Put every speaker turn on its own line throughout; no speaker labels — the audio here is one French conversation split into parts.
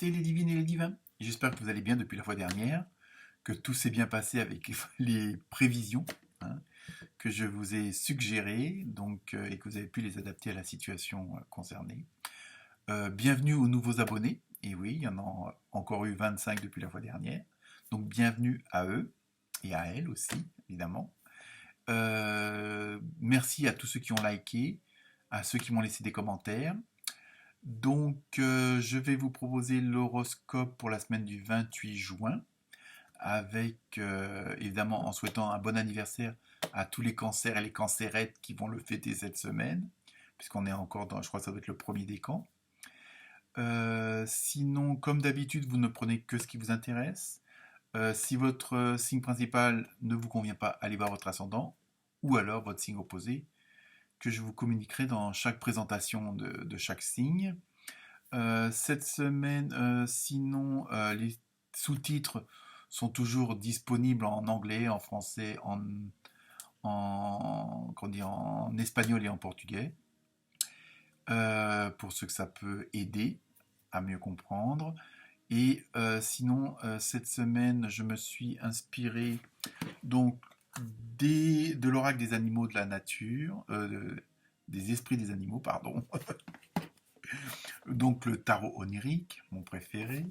Namasté les divines et les divins. J'espère que vous allez bien depuis la fois dernière, que tout s'est bien passé avec les prévisions hein, que je vous ai suggérées et que vous avez pu les adapter à la situation concernée. Bienvenue aux nouveaux abonnés. Et oui, il y en a encore eu 25 depuis la fois dernière. Donc bienvenue à eux et à elles aussi, évidemment. Merci à tous ceux qui ont liké, à ceux qui m'ont laissé des commentaires. Donc, je vais vous proposer l'horoscope pour la semaine du 28 juin, avec évidemment en souhaitant un bon anniversaire à tous les cancers et les cancérettes qui vont le fêter cette semaine, puisqu'on est encore dans, je crois que ça doit être le premier décan. Sinon, comme d'habitude, vous ne prenez que ce qui vous intéresse. Si votre signe principal ne vous convient pas, allez voir votre ascendant, ou alors votre signe opposé, que je vous communiquerai dans chaque présentation de chaque signe. Cette semaine, sinon, les sous-titres sont toujours disponibles en anglais, en français, en espagnol et en portugais, pour ceux que ça peut aider à mieux comprendre. Et sinon, cette semaine, je me suis inspiré donc de l'oracle des animaux de la nature, des esprits des animaux, pardon. Donc le tarot onirique, mon préféré.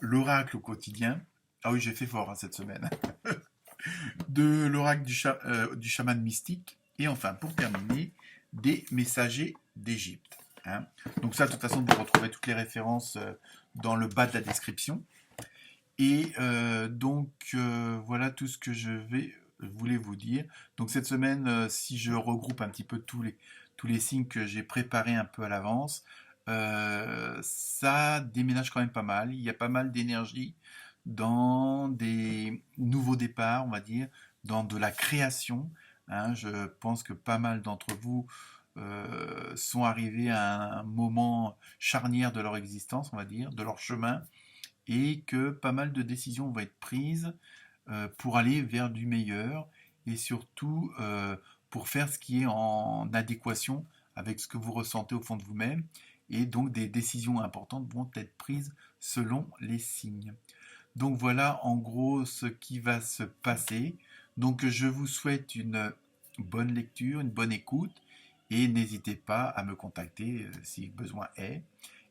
L'oracle au quotidien. Ah oui, j'ai fait fort cette semaine. De l'oracle du chaman mystique. Et enfin, pour terminer, des messagers d'Égypte. Hein. Donc ça, de toute façon, vous retrouverez toutes les références dans le bas de la description. Et voilà tout ce que je voulais vous dire. Donc cette semaine, si je regroupe un petit peu tous les signes que j'ai préparés un peu à l'avance, ça déménage quand même pas mal. Il y a pas mal d'énergie dans des nouveaux départs, on va dire, dans de la création. Hein. Je pense que pas mal d'entre vous sont arrivés à un moment charnière de leur existence, on va dire, de leur chemin, et que pas mal de décisions vont être prises pour aller vers du meilleur et surtout pour faire ce qui est en adéquation avec ce que vous ressentez au fond de vous-même. Et donc des décisions importantes vont être prises selon les signes. Donc voilà en gros ce qui va se passer. Donc je vous souhaite une bonne lecture, une bonne écoute et n'hésitez pas à me contacter si besoin est.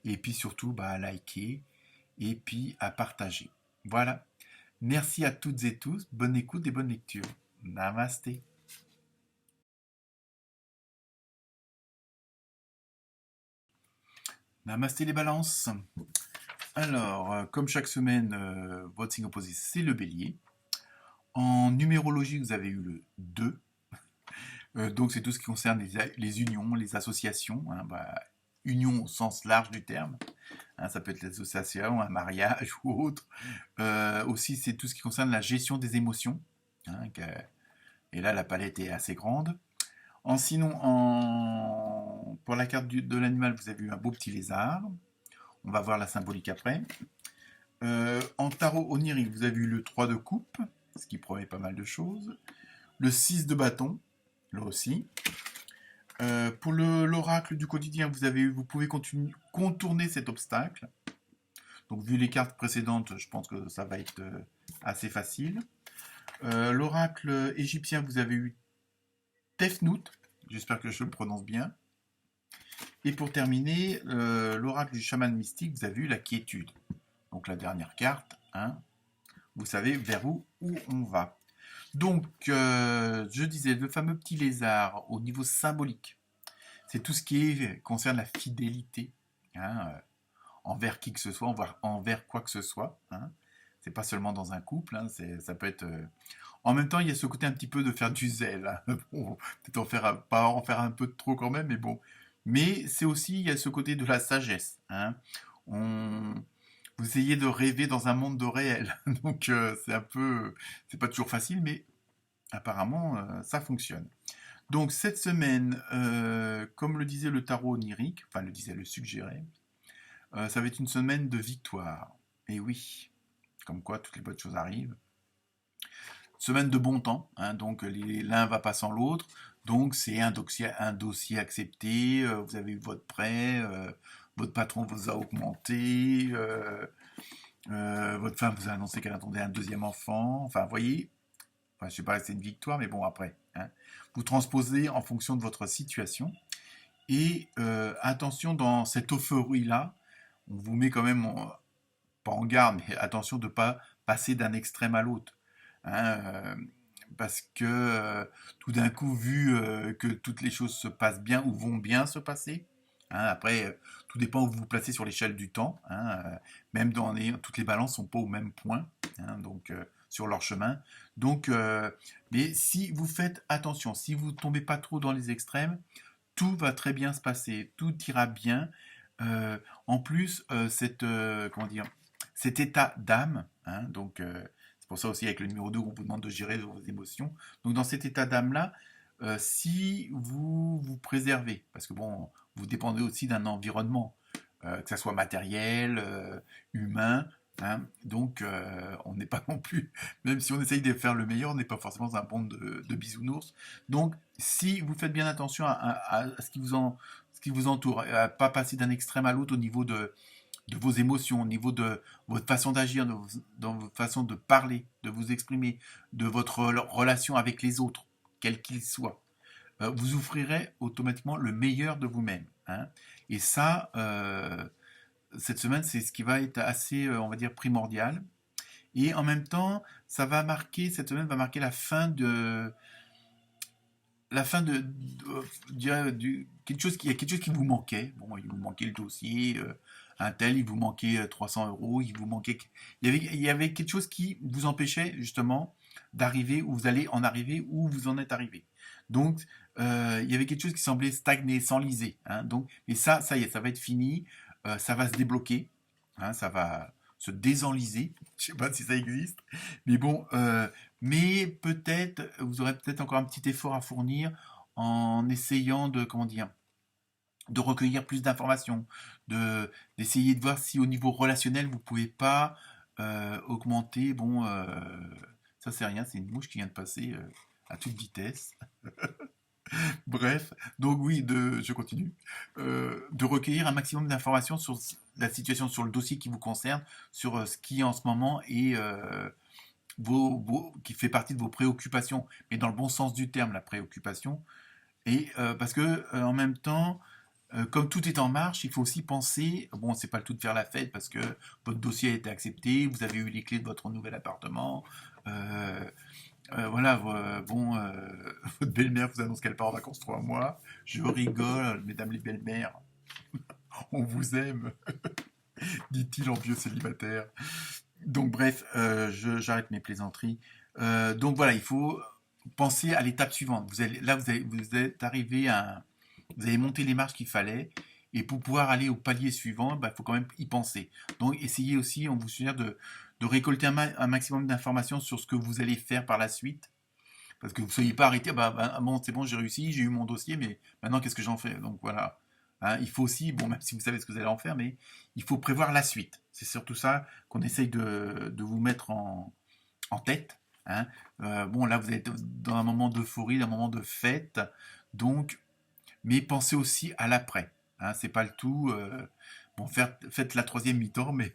Et puis surtout à liker et puis à partager. Voilà. Merci à toutes et tous. Bonne écoute et bonne lecture. Namasté. Namasté les balances. Alors, comme chaque semaine, votre signe opposé, c'est le bélier. En numérologie, vous avez eu le 2. Donc, c'est tout ce qui concerne les unions, les associations. Hein, union au sens large du terme. Hein, ça peut être l'association, un mariage ou autre. Aussi, c'est tout ce qui concerne la gestion des émotions. Hein, et là, la palette est assez grande. Pour la carte de l'animal, vous avez eu un beau petit lézard. On va voir la symbolique après. En tarot onirique, vous avez eu le 3 de coupe, ce qui promet pas mal de choses. Le 6 de bâton, là aussi. Pour l'oracle du quotidien, vous pouvez contourner cet obstacle. Donc, vu les cartes précédentes, je pense que ça va être assez facile. L'oracle égyptien, vous avez eu Tefnout, j'espère que je le prononce bien. Et pour terminer, l'oracle du chaman mystique, vous avez eu la quiétude. Donc la dernière carte, hein, vous savez vers où on va. Donc, je disais, le fameux petit lézard au niveau symbolique, c'est tout ce qui concerne la fidélité, hein, envers qui que ce soit, envers quoi que ce soit. Hein. C'est pas seulement dans un couple, hein, ça peut être... En même temps, il y a ce côté un petit peu de faire du zèle. Hein. Bon, peut-être pas en faire un peu de trop quand même, mais bon. Mais c'est aussi, il y a ce côté de la sagesse. Hein. Vous essayez de rêver dans un monde de réel. Donc, c'est pas toujours facile, mais apparemment, ça fonctionne. Donc, cette semaine, comme le disait le tarot onirique, enfin, le suggérait, ça va être une semaine de victoire. Et oui, comme quoi toutes les bonnes choses arrivent. Semaine de bon temps, hein, donc l'un va pas sans l'autre. Donc c'est un dossier accepté, vous avez eu votre prêt, votre patron vous a augmenté, votre femme vous a annoncé qu'elle attendait un deuxième enfant, enfin, vous voyez, enfin, je sais pas si c'est une victoire, mais bon, après, hein. Vous transposez en fonction de votre situation. Et attention, dans cette euphorie-là, on vous met quand même, pas en garde, mais attention de ne pas passer d'un extrême à l'autre. Hein, parce que tout d'un coup, vu que toutes les choses se passent bien ou vont bien se passer, hein, après, tout dépend où vous vous placez sur l'échelle du temps. Hein, même toutes les balances ne sont pas au même point, hein, donc sur leur chemin. Donc, mais si vous faites attention, si vous ne tombez pas trop dans les extrêmes, tout va très bien se passer, tout ira bien. En plus, comment dire, cet état d'âme, hein, donc c'est pour ça aussi avec le numéro 2 on vous demande de gérer vos émotions. Donc dans cet état d'âme-là, si vous vous préservez, parce que bon, vous dépendez aussi d'un environnement, que ça soit matériel, humain, hein, donc on n'est pas non plus, même si on essaye de faire le meilleur, on n'est pas forcément dans un monde de bisounours. Donc si vous faites bien attention à ce qui vous entoure, à pas passer d'un extrême à l'autre au niveau de vos émotions, au niveau de votre façon d'agir, de votre façon de parler, de vous exprimer, de votre relation avec les autres, quels qu'ils soient. Vous offrirez automatiquement le meilleur de vous-même. Hein. Et ça, cette semaine, c'est ce qui va être assez, on va dire, primordial. Et en même temps, cette semaine va marquer il y a quelque chose qui vous manquait. Bon, il vous manquait le dossier, un tel, il vous manquait 300 euros, il y avait quelque chose qui vous empêchait justement d'arriver où vous allez en arriver, où vous en êtes arrivé. Donc, il y avait quelque chose qui semblait stagner, s'enliser. Hein, donc, et ça y est, ça va être fini, ça va se débloquer, hein, ça va se désenliser. Je sais pas si ça existe, mais bon, mais peut-être, vous aurez peut-être encore un petit effort à fournir en essayant de, comment dire, de recueillir plus d'informations, d'essayer de voir si au niveau relationnel vous pouvez pas augmenter. Bon, ça c'est rien, c'est une mouche qui vient de passer à toute vitesse. Bref, donc oui, je continue. De recueillir un maximum d'informations sur la situation, sur le dossier qui vous concerne, sur ce qui en ce moment est qui fait partie de vos préoccupations, mais dans le bon sens du terme, la préoccupation. Et parce que en même temps, comme tout est en marche, il faut aussi penser, bon, c'est pas le tout de faire la fête parce que votre dossier a été accepté, vous avez eu les clés de votre nouvel appartement, voilà, bon, votre belle-mère vous annonce qu'elle part en vacances 3 mois. Je rigole, mesdames les belles-mères, on vous aime, dit-il en vieux célibataire. Donc bref, j'arrête mes plaisanteries. Donc voilà, il faut penser à l'étape suivante. Vous êtes arrivé vous avez monté les marches qu'il fallait, et pour pouvoir aller au palier suivant, il faut quand même y penser. Donc essayez aussi, on vous suggère de récolter un maximum d'informations sur ce que vous allez faire par la suite, parce que vous ne soyez pas arrêté, bon, c'est bon, j'ai réussi, j'ai eu mon dossier, mais maintenant qu'est-ce que j'en fais? Donc voilà. Hein, il faut aussi, bon, même si vous savez ce que vous allez en faire, mais il faut prévoir la suite. C'est surtout ça qu'on essaye de vous mettre en tête. Hein. Bon, là, vous êtes dans un moment d'euphorie, dans un moment de fête, donc, mais pensez aussi à l'après. Hein, c'est pas le tout. Bon, faites la troisième mi-temps, mais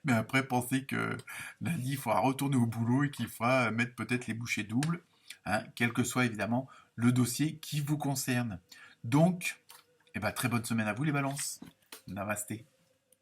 après, pensez que lundi, il faudra retourner au boulot et qu'il faudra mettre peut-être les bouchées doubles, hein, quel que soit évidemment le dossier qui vous concerne. Donc, eh ben, très bonne semaine à vous les balances. Namasté.